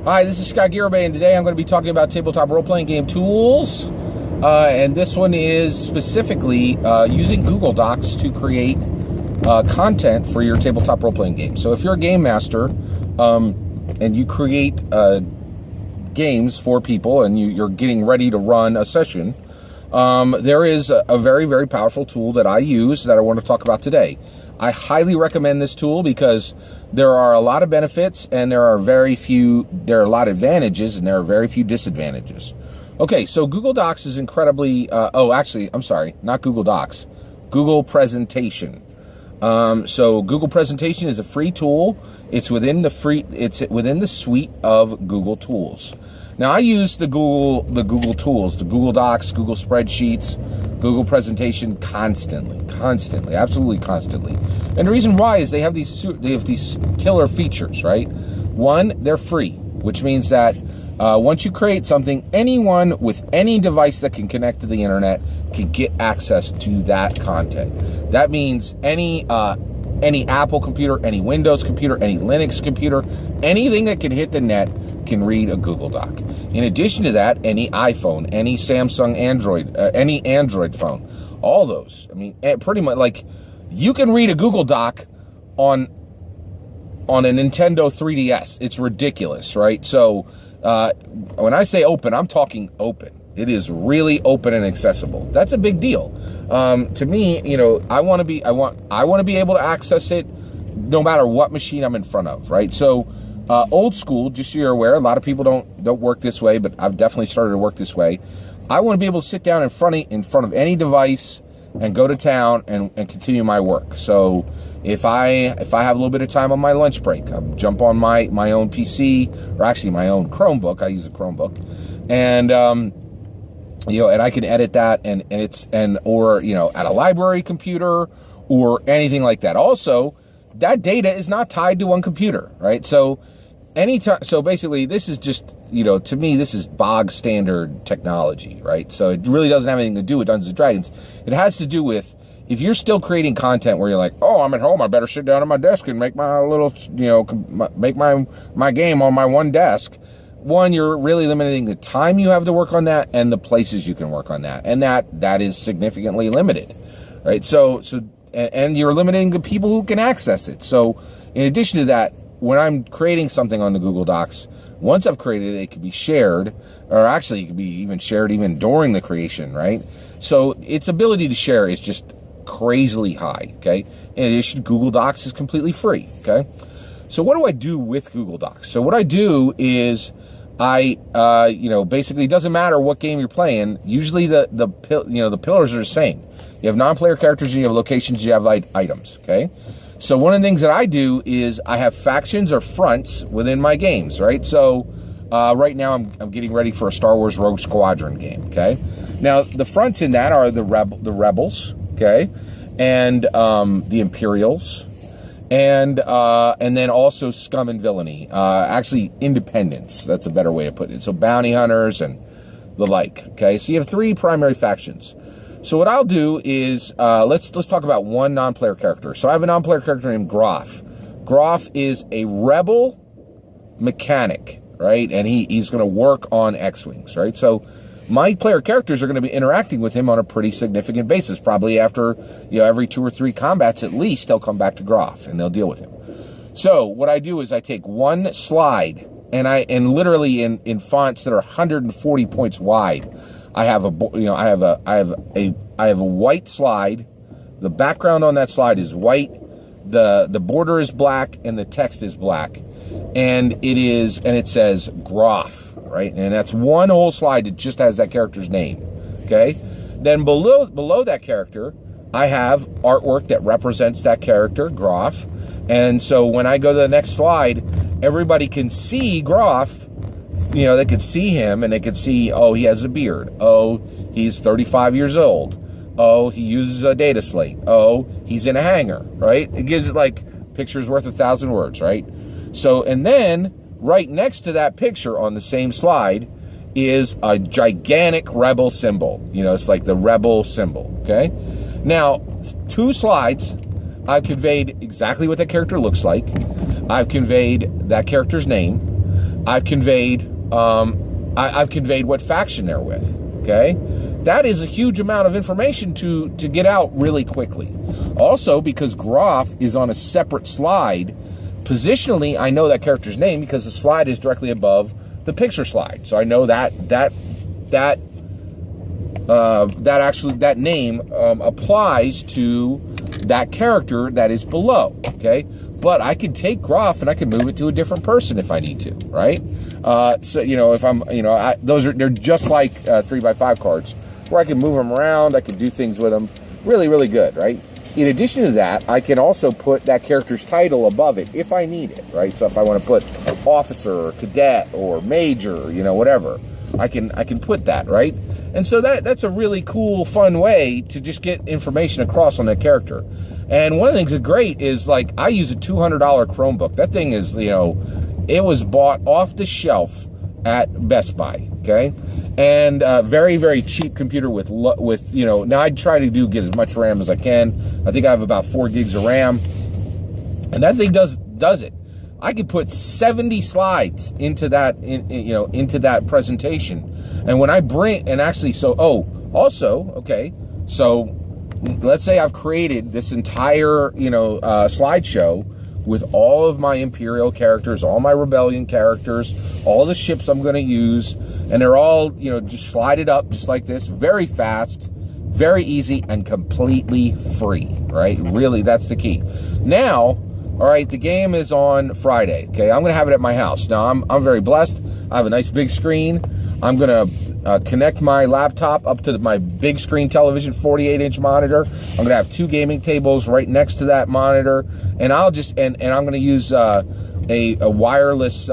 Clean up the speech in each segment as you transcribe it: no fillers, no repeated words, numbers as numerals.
Hi, this is Scott Garibay, and today I'm going to be talking about tabletop role-playing game tools. And this one is specifically using Google Docs to create content for your tabletop role-playing game. So if you're a game master and you create games for people and you're getting ready to run a session, there is a very, very powerful tool that I use that I want to talk about today. I highly recommend this tool because there are a lot of benefits and there are a lot of advantages and there are very few disadvantages. Okay, so Google Docs is incredibly, not Google Docs, Google Presentation. So Google Presentation is a free tool. It's within the suite of Google tools. Now I use the Google tools, the Google Docs, Google Spreadsheets, Google Presentation constantly, absolutely constantly. And the reason why is they have these killer features, right? One, they're free, which means that once you create something, anyone with any device that can connect to the internet can get access to that content. That means any Apple computer, any Windows computer, any Linux computer, anything that can hit the net can read a Google Doc. In addition to that, any iPhone, any Samsung Android, any Android phone, all those. I mean, pretty much like you can read a Google Doc on a Nintendo 3DS. It's ridiculous, right? So when I say open, I'm talking open. It is really open and accessible. That's a big deal. To me, I want to be able to access it no matter what machine I'm in front of, right? So old school, just so you're aware, a lot of people don't work this way, but I've definitely started to work this way. I want to be able to sit down in front of any device and go to town and continue my work. So if I have a little bit of time on my lunch break, I'll jump on my own PC, or actually my own Chromebook. I use a Chromebook, and and I can edit that or at a library computer or anything like that. Also, that data is not tied to one computer, right? So basically this is just, to me, this is bog standard technology, right? So it really doesn't have anything to do with Dungeons and Dragons. It has to do with, if you're still creating content where you're like, oh, I'm at home, I better sit down at my desk and make my little, make my game on my one desk. One, you're really limiting the time you have to work on that and the places you can work on that. And that is significantly limited, right? And you're limiting the people who can access it. So in addition to that, when I'm creating something on the Google Docs, once I've created it, it can be shared, or actually it can be even shared even during the creation, right? So its ability to share is just crazily high, okay? In addition, Google Docs is completely free, okay? So what do I do with Google Docs? So what I do is basically it doesn't matter what game you're playing. Usually the pillars are the same. You have non-player characters, and you have locations, you have items, okay? So one of the things that I do is I have factions or fronts within my games, right? So right now I'm getting ready for a Star Wars Rogue Squadron game, okay? Now the fronts in that are the rebels, okay? And the Imperials, and then also scum and villainy. Actually, independents. That's a better way of putting it. So bounty hunters and the like. Okay, so you have three primary factions. So what I'll do is let's talk about one non-player character. So I have a non-player character named Groff. Groff is a rebel mechanic, right? And he's going to work on X-wings, right? So my player characters are going to be interacting with him on a pretty significant basis. Probably after every 2 or 3 combats at least, they'll come back to Groff and they'll deal with him. So what I do is I take one slide and literally in fonts that are 140 points wide, I have a white slide. The background on that slide is white. The border is black and the text is black, and it says Groff, right? And that's one whole slide that just has that character's name. Okay. Then below that character, I have artwork that represents that character, Groff. And so when I go to the next slide, everybody can see Groff. They could see him and they could see, oh, he has a beard. Oh, he's 35 years old. Oh, he uses a data slate. Oh, he's in a hangar, right? It gives it like pictures worth 1,000 words, right? So, and then right next to that picture on the same slide is a gigantic rebel symbol. It's like the rebel symbol, okay? Now, 2 slides, I've conveyed exactly what that character looks like. I've conveyed that character's name. I've conveyed I've conveyed what faction they're with. Okay, that is a huge amount of information to get out really quickly. Also, because Graph is on a separate slide, positionally, I know that character's name because the slide is directly above the picture slide. So I know that name applies to that character that is below. Okay, but I can take Graph and I can move it to a different person if I need to, right? So if I'm, they're just like 3x5 cards where I can move them around. I can do things with them. Really, really good, right? In addition to that, I can also put that character's title above it if I need it, right? So if I want to put officer or cadet or major, whatever, I can put that, right? And so that's a really cool, fun way to just get information across on that character. And one of the things that's great is, like, I use a $200 Chromebook. That thing is, it was bought off the shelf at Best Buy, okay? And very, very cheap computer with now I try to get as much RAM as I can. I think I have about 4 gigs of RAM. And that thing does it. I could put 70 slides into that, into that presentation. And when I bring, and actually, so let's say I've created this entire, slideshow with all of my Imperial characters, all my Rebellion characters, all the ships I'm going to use, and they're all, just slided up just like this, very fast, very easy, and completely free, right? Really, that's the key. Now, all right, the game is on Friday, okay? I'm going to have it at my house. Now, I'm very blessed. I have a nice big screen. I'm going to connect my laptop up to my big screen television, 48-inch monitor. I'm going to have 2 gaming tables right next to that monitor, and I'll just and I'm going to use a wireless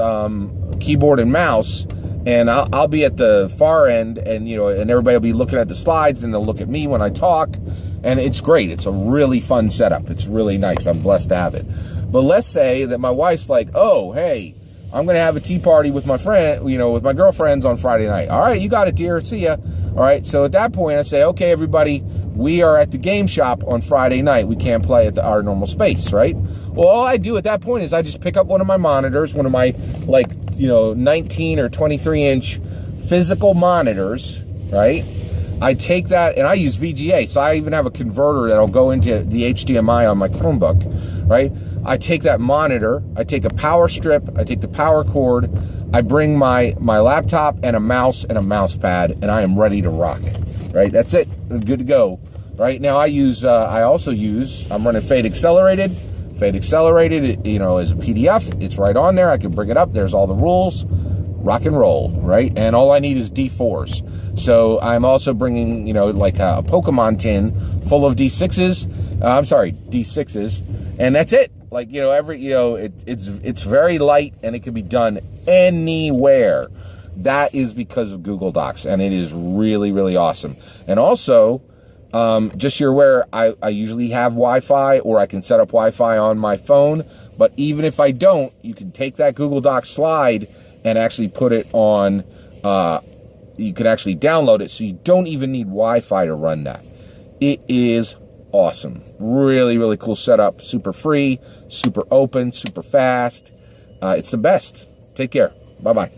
keyboard and mouse, and I'll be at the far end, and and everybody will be looking at the slides, and they'll look at me when I talk, and it's great. It's a really fun setup. It's really nice. I'm blessed to have it. But let's say that my wife's like, oh, hey, I'm going to have a tea party with my friend, with my girlfriends on Friday night. All right, you got it, dear. See ya. All right, so at that point, I say, okay, everybody, we are at the game shop on Friday night. We can't play at our normal space, right? Well, all I do at that point is I just pick up one of my monitors, one of my, 19 or 23-inch physical monitors, right? I take that, and I use VGA, so I even have a converter that'll go into the HDMI on my Chromebook, right? I take that monitor, I take a power strip, I take the power cord, I bring my laptop and a mouse and a mouse pad, and I am ready to rock, right? That's it. I'm good to go. Right now, I'm running Fade Accelerated. Fade Accelerated, is a PDF. It's right on there. I can bring it up. There's all the rules. Rock and roll, right? And all I need is D4s. So I'm also bringing, like a Pokemon tin full of D6s. D6s, and that's it. Like, it's very light, and it can be done anywhere. That is because of Google Docs, and it is really, really awesome. And also, just so you're aware, I usually have Wi-Fi, or I can set up Wi-Fi on my phone. But even if I don't, you can take that Google Docs slide and actually put it on, you can actually download it, so you don't even need Wi-Fi to run that. It is awesome. Really, really cool setup. Super free, super open, super fast. It's the best. Take care. Bye-bye.